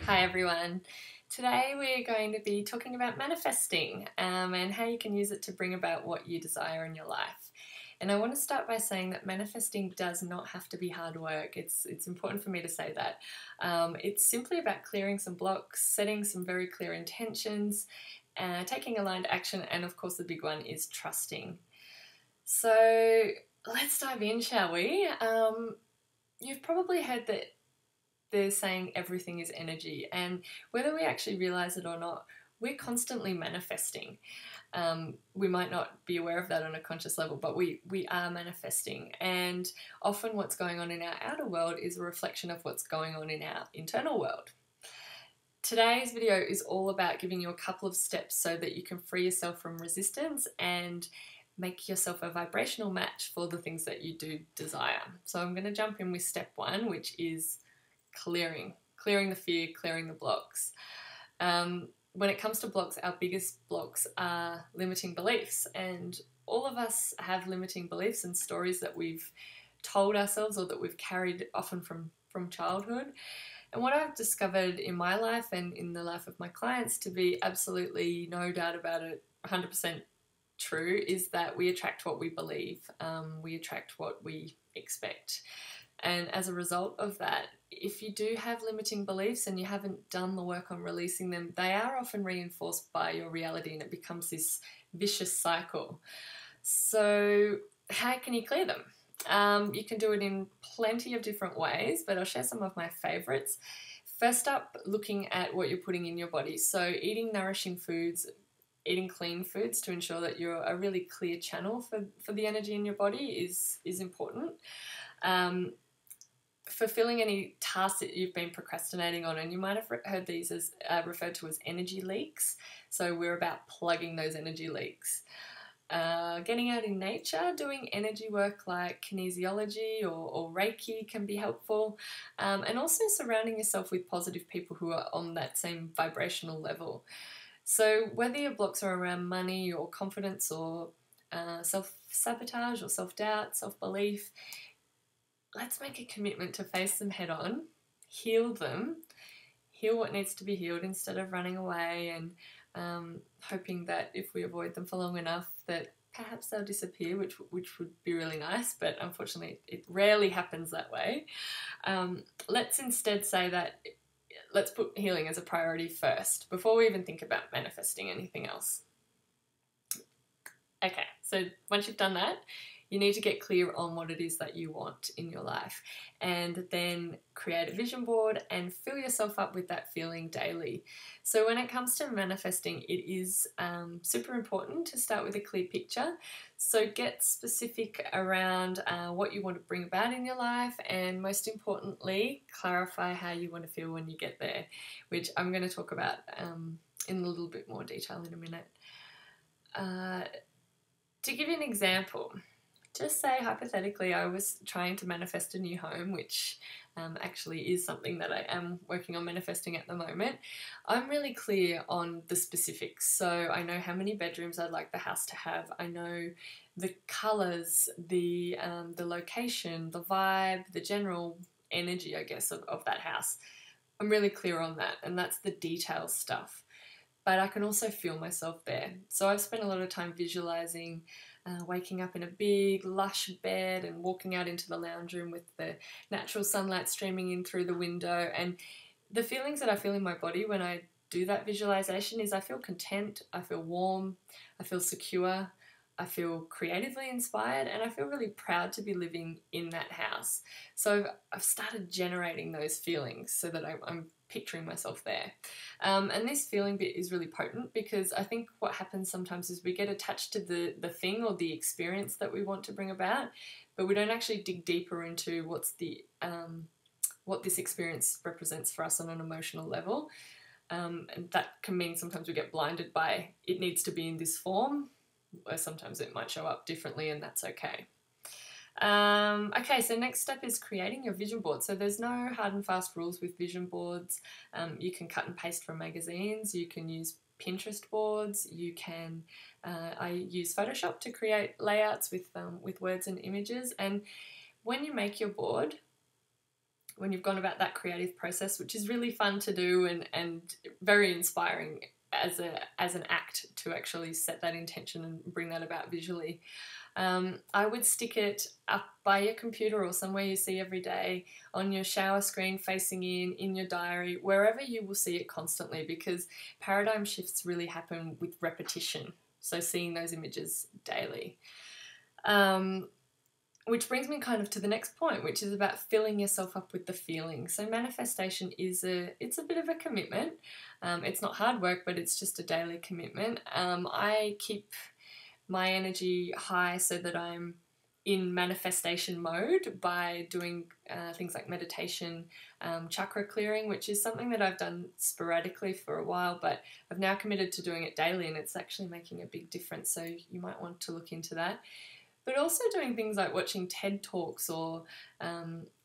Hi everyone. Today we're going to be talking about manifesting and how you can use it to bring about what you desire in your life. And I want to start by saying that manifesting does not have to be hard work. It's important for me to say that. It's simply about clearing some blocks, setting some very clear intentions, taking aligned action, and of course the big one is trusting. So let's dive in, shall we? You've probably heard that they're saying everything is energy, and whether we actually realize it or not, we're constantly manifesting. We might not be aware of that on a conscious level, but we are manifesting, and often what's going on in our outer world is a reflection of what's going on in our internal world. Today's video is all about giving you a couple of steps so that you can free yourself from resistance and make yourself a vibrational match for the things that you do desire. So I'm going to jump in with step one, which is clearing the fear, clearing the blocks. When it comes to blocks, our biggest blocks are limiting beliefs, and all of us have limiting beliefs and stories that we've told ourselves or that we've carried often from childhood. And what I've discovered in my life and in the life of my clients to be absolutely no doubt about it, 100% true, is that we attract what we believe. We attract what we expect. And as a result of that, if you do have limiting beliefs and you haven't done the work on releasing them, they are often reinforced by your reality and it becomes this vicious cycle. So how can you clear them? You can do it in plenty of different ways, but I'll share some of my favorites. First up, looking at what you're putting in your body. So eating nourishing foods, eating clean foods to ensure that you're a really clear channel for the energy in your body is important. Fulfilling any tasks that you've been procrastinating on, and you might have heard these as referred to as energy leaks. So we're about plugging those energy leaks. Getting out in nature, doing energy work like kinesiology or Reiki can be helpful, and also surrounding yourself with positive people who are on that same vibrational level. So whether your blocks are around money or confidence or self-sabotage or self-doubt, self-belief, let's make a commitment to face them head on, heal them, heal what needs to be healed instead of running away and hoping that if we avoid them for long enough that perhaps they'll disappear, which would be really nice, but unfortunately it rarely happens that way. Let's instead say that let's put healing as a priority first before we even think about manifesting anything else. Okay, so once you've done that, you need to get clear on what it is that you want in your life, and then create a vision board and fill yourself up with that feeling daily. So when it comes to manifesting, it is super important to start with a clear picture. So get specific around what you want to bring about in your life, and most importantly, clarify how you want to feel when you get there, which I'm going to talk about in a little bit more detail in a minute. To give you an example, just say hypothetically I was trying to manifest a new home, which actually is something that I am working on manifesting at the moment. I'm really clear on the specifics. So I know how many bedrooms I'd like the house to have. I know the colours, the location, the vibe, the general energy, I guess, of that house. I'm really clear on that, and that's the detail stuff. But I can also feel myself there. So I've spent a lot of time visualising waking up in a big lush bed and walking out into the lounge room with the natural sunlight streaming in through the window. And the feelings that I feel in my body when I do that visualisation is I feel content, I feel warm, I feel secure, I feel creatively inspired, and I feel really proud to be living in that house. So I've started generating those feelings so that I'm picturing myself there. And this feeling bit is really potent because I think what happens sometimes is we get attached to the thing or the experience that we want to bring about, but we don't actually dig deeper into what this experience represents for us on an emotional level. And that can mean sometimes we get blinded by it needs to be in this form, or sometimes it might show up differently, and that's okay. Okay, so next step is creating your vision board. So there's no hard and fast rules with vision boards. You can cut and paste from magazines, you can use Pinterest boards, you can, I use Photoshop to create layouts with words and images. And when you make your board, when you've gone about that creative process, which is really fun to do and very inspiring as an act to actually set that intention and bring that about visually. I would stick it up by your computer or somewhere you see every day, on your shower screen facing in your diary, wherever you will see it constantly, because paradigm shifts really happen with repetition. So seeing those images daily. Which brings me kind of to the next point, which is about filling yourself up with the feelings. So manifestation it's a bit of a commitment. It's not hard work, but it's just a daily commitment. I keep my energy high so that I'm in manifestation mode by doing things like meditation, chakra clearing, which is something that I've done sporadically for a while, but I've now committed to doing it daily, and it's actually making a big difference. So you might want to look into that. But also doing things like watching TED Talks or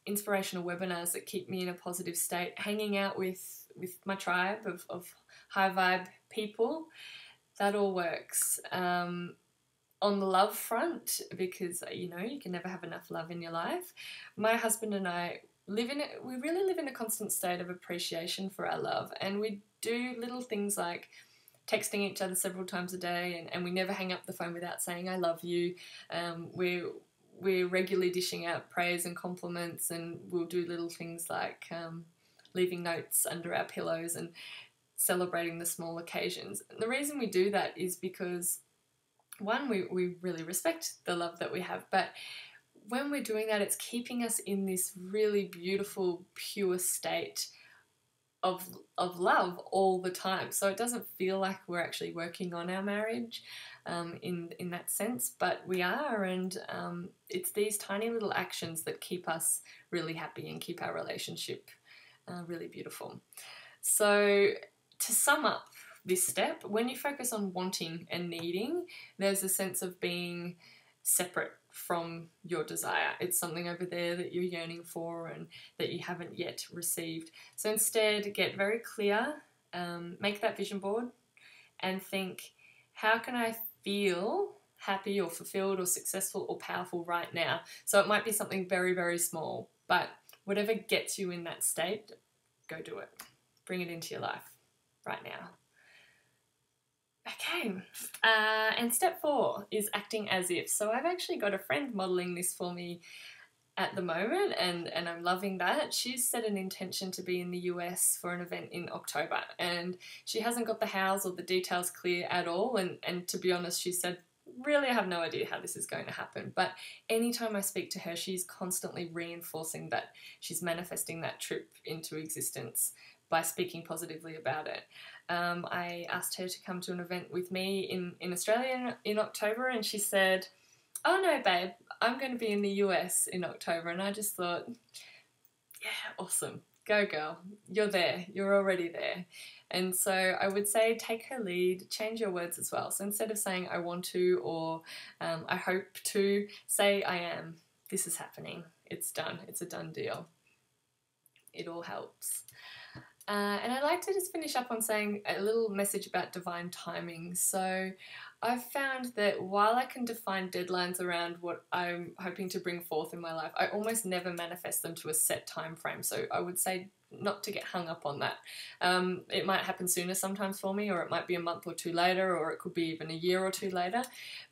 inspirational webinars that keep me in a positive state, hanging out with my tribe of high vibe people. That all works. On the love front, because you can never have enough love in your life, my husband and I we really live in a constant state of appreciation for our love, and we do little things like texting each other several times a day, and we never hang up the phone without saying I love you. We're regularly dishing out praise and compliments, and we'll do little things like leaving notes under our pillows and celebrating the small occasions. And the reason we do that is because, one, we really respect the love that we have, but when we're doing that, it's keeping us in this really beautiful, pure state of love all the time. So it doesn't feel like we're actually working on our marriage in that sense, but we are, and it's these tiny little actions that keep us really happy and keep our relationship really beautiful. So to sum up this step, when you focus on wanting and needing, there's a sense of being separate from your desire. It's something over there that you're yearning for and that you haven't yet received. So instead, get very clear, make that vision board, and think, how can I feel happy or fulfilled or successful or powerful right now? So it might be something very, very small, but whatever gets you in that state, go do it. Bring it into your life right now. Okay, and step 4 is acting as if. So I've actually got a friend modelling this for me at the moment, and I'm loving that. She's set an intention to be in the US for an event in October, and she hasn't got the hows or the details clear at all, and to be honest, she said, really, I have no idea how this is going to happen. But anytime I speak to her, she's constantly reinforcing that she's manifesting that trip into existence by speaking positively about it. I asked her to come to an event with me in Australia in October, and she said, oh no babe, I'm going to be in the US in October. And I just thought, yeah, awesome, go girl, you're there, you're already there. And so I would say take her lead, change your words as well. So instead of saying I want to or I hope to, say I am, this is happening, it's done, it's a done deal. It all helps. And I'd like to just finish up on saying a little message about divine timing. So I've found that while I can define deadlines around what I'm hoping to bring forth in my life, I almost never manifest them to a set time frame. So I would say not to get hung up on that. It might happen sooner sometimes for me, or it might be a month or two later, or it could be even a year or two later.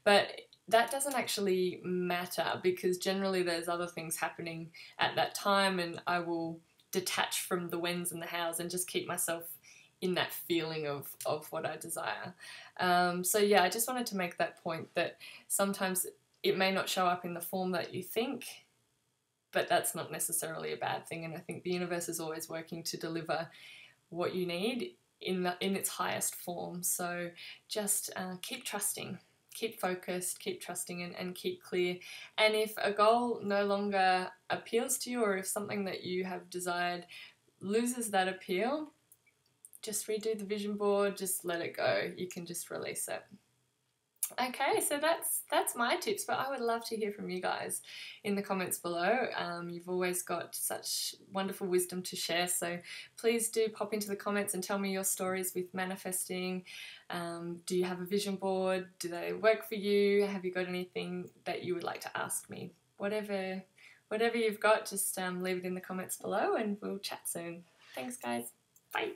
But that doesn't actually matter, because generally there's other things happening at that time, and I will detach from the whens and the hows and just keep myself in that feeling of what I desire. So yeah, I just wanted to make that point that sometimes it may not show up in the form that you think, but that's not necessarily a bad thing. And I think the universe is always working to deliver what you need in its highest form. So just keep trusting. Keep focused, keep trusting, and keep clear. And if a goal no longer appeals to you, or if something that you have desired loses that appeal, just redo the vision board, just let it go. You can just release it. Okay, so that's my tips, but I would love to hear from you guys in the comments below. You've always got such wonderful wisdom to share, so please do pop into the comments and tell me your stories with manifesting. Do you have a vision board? Do they work for you? Have you got anything that you would like to ask me? Whatever whatever you've got, just leave it in the comments below and we'll chat soon. Thanks, guys. Bye.